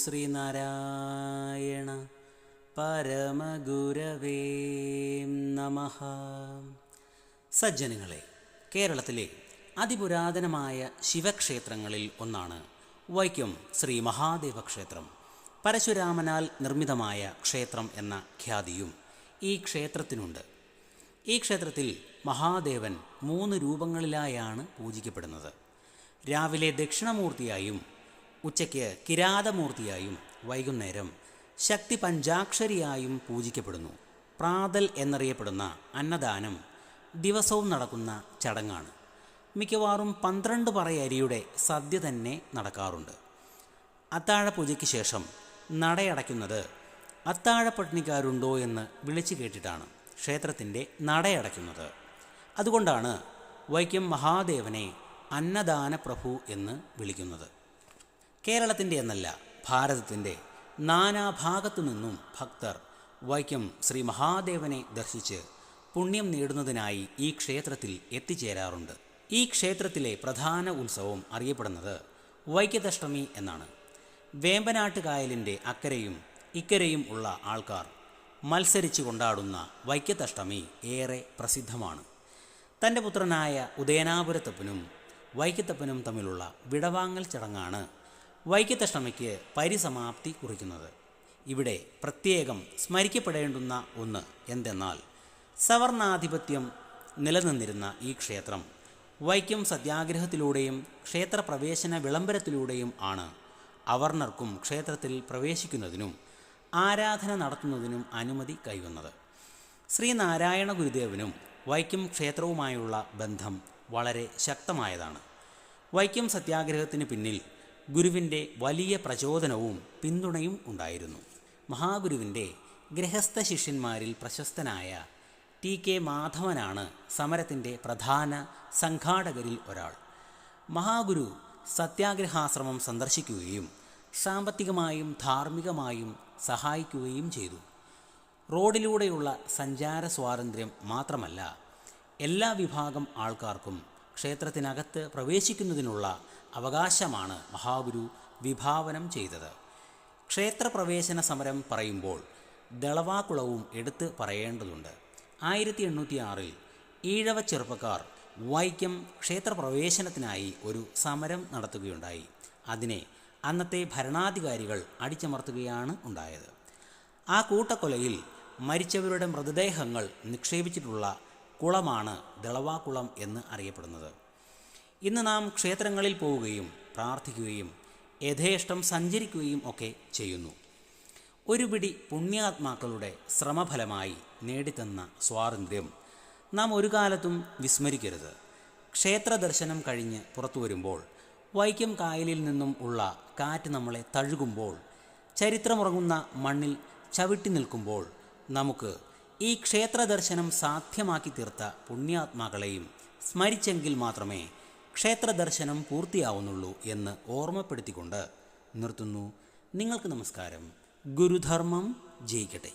ശ്രീനാരായണ പരമഗുരവേ നമഃ. സജ്ജനങ്ങളെ, കേരളത്തിലെ അതിപുരാതനമായ ശിവക്ഷേത്രങ്ങളിൽ ഒന്നാണ് വൈക്കം ശ്രീ മഹാദേവ ക്ഷേത്രം. പരശുരാമനാൽ നിർമ്മിതമായ ക്ഷേത്രം എന്ന ഖ്യാതിയും ഈ ക്ഷേത്രത്തിനുണ്ട്. ഈ ക്ഷേത്രത്തിൽ മഹാദേവൻ 3 രൂപങ്ങളിലായാണ് പൂജിക്കപ്പെടുന്നത്. രാവിലെ ദക്ഷിണമൂർത്തിയായും ഉച്ചയ്ക്ക് കിരാതമൂർത്തിയായും വൈകുന്നേരം ശക്തി പഞ്ചാക്ഷരിയായും പൂജിക്കപ്പെടുന്നു. പ്രാതൽ എന്നറിയപ്പെടുന്ന അന്നദാനം ദിവസവും നടക്കുന്ന ചടങ്ങാണ്. മിക്കവാറും 12 പറ അരിയുടെ സദ്യ തന്നെ നടക്കാറുണ്ട്. അത്താഴപൂജയ്ക്ക് ശേഷം നടയടയ്ക്കുന്നത് അത്താഴപ്പട്ടിണിക്കാരുണ്ടോ എന്ന് വിളിച്ചു കേട്ടിട്ടാണ് ക്ഷേത്രത്തിൻ്റെ നടയടയ്ക്കുന്നത്. അതുകൊണ്ടാണ് വൈക്കം മഹാദേവനെ അന്നദാന പ്രഭു എന്ന് വിളിക്കുന്നത്. കേരളത്തിൻ്റെ എന്നല്ല, ഭാരതത്തിൻ്റെ നാനാഭാഗത്തു നിന്നും ഭക്തർ വൈക്കം ശ്രീ മഹാദേവനെ ദർശിച്ച് പുണ്യം നേടുന്നതിനായി ഈ ക്ഷേത്രത്തിൽ എത്തിച്ചേരാറുണ്ട്. ഈ ക്ഷേത്രത്തിലെ പ്രധാന ഉത്സവം അറിയപ്പെടുന്നത് വൈക്കത്തഷ്ടമി എന്നാണ്. വേമ്പനാട്ട് കായലിൻ്റെ അക്കരയും ഇക്കരയും ഉള്ള ആൾക്കാർ മത്സരിച്ച് കൊണ്ടാടുന്ന വൈക്കത്തഷ്ടമി ഏറെ പ്രസിദ്ധമാണ്. തൻ്റെ പുത്രനായ ഉദയനാപുരത്തപ്പനും വൈക്കത്തപ്പനും തമ്മിലുള്ള വിടവാങ്ങൽ ചടങ്ങാണ് വൈക്കത്തഷ്ടമിക്ക് പരിസമാപ്തി കുറിക്കുന്നത്. ഇവിടെ പ്രത്യേകം സ്മരിക്കപ്പെടേണ്ടുന്ന ഒന്ന് എന്തെന്നാൽ, സവർണാധിപത്യം നിലനിന്നിരുന്ന ഈ ക്ഷേത്രം വൈക്കം സത്യാഗ്രഹത്തിലൂടെയും ക്ഷേത്രപ്രവേശന വിളംബരത്തിലൂടെയും ആണ് അവർണർക്കും ക്ഷേത്രത്തിൽ പ്രവേശിക്കുന്നതിനും ആരാധന നടത്തുന്നതിനും അനുമതി കൈവന്നത്. ശ്രീനാരായണ ഗുരുദേവനും വൈക്കം ക്ഷേത്രവുമായുള്ള ബന്ധം വളരെ ശക്തമായതാണ്. വൈക്കം സത്യാഗ്രഹത്തിന് പിന്നിൽ ഗുരുവിൻ്റെ വലിയ പ്രചോദനവും പിന്തുണയും ഉണ്ടായിരുന്നു. മഹാഗുരുവിൻ്റെ ഗൃഹസ്ഥ ശിഷ്യന്മാരിൽ പ്രശസ്തനായ TK മാധവനാണ് സമരത്തിൻ്റെ പ്രധാന സംഘാടകരിൽ ഒരാൾ. മഹാഗുരു സത്യാഗ്രഹാശ്രമം സന്ദർശിക്കുകയും സാമ്പത്തികമായും ധാർമ്മികമായും സഹായിക്കുകയും ചെയ്തു. റോഡിലൂടെയുള്ള സഞ്ചാര സ്വാതന്ത്ര്യം മാത്രമല്ല, എല്ലാ വിഭാഗം ആൾക്കാർക്കും ക്ഷേത്രത്തിനകത്ത് പ്രവേശിക്കുന്നതിനുള്ള അവകാശമാണ് മഹാഗുരു വിഭാവനം ചെയ്തത്. ക്ഷേത്രപ്രവേശന സമരം പറയുമ്പോൾ ദളവാക്കുളവും എടുത്ത് പറയേണ്ടതുണ്ട്. 1806 ഈഴവ ചെറുപ്പക്കാർ വൈക്കം ക്ഷേത്രപ്രവേശനത്തിനായി ഒരു സമരം നടത്തുകയുണ്ടായി. അതിനെ അന്നത്തെ ഭരണാധികാരികൾ അടിച്ചമർത്തുകയാണ് ഉണ്ടായത്. ആ കൂട്ടക്കൊലയിൽ മരിച്ചവരുടെ മൃതദേഹങ്ങൾ നിക്ഷേപിച്ചിട്ടുള്ള കുളമാണ് ദളവാക്കുളം എന്ന് അറിയപ്പെടുന്നത്. ഇന്ന് നാം ക്ഷേത്രങ്ങളിൽ പോവുകയും പ്രാർത്ഥിക്കുകയും യഥേഷ്ടം സഞ്ചരിക്കുകയും ഒക്കെ ചെയ്യുന്നു. ഒരു പിടി പുണ്യാത്മാക്കളുടെ ശ്രമഫലമായി നേടിത്തന്ന സ്വാതന്ത്ര്യം നാം ഒരു കാലത്തും വിസ്മരിക്കരുത്. ക്ഷേത്ര ദർശനം കഴിഞ്ഞ് പുറത്തു വരുമ്പോൾ, വൈക്കം കായലിൽ നിന്നും ഉള്ള കാറ്റ് നമ്മളെ തഴുകുമ്പോൾ, ചരിത്രമുറങ്ങുന്ന മണ്ണിൽ ചവിട്ടി നിൽക്കുമ്പോൾ നമുക്ക് ഈ ക്ഷേത്ര ദർശനം സാധ്യമാക്കി തീർത്ത പുണ്യാത്മാക്കളെയും സ്മരിച്ചെങ്കിൽ മാത്രമേ ക്ഷേത്ര ദർശനം പൂർത്തിയാവുന്നുള്ളൂ എന്ന് ഓർമ്മപ്പെടുത്തിക്കൊണ്ട് നിർത്തുന്നു. നിങ്ങൾക്ക് നമസ്കാരം. ഗുരുധർമ്മം ജയിക്കട്ടെ.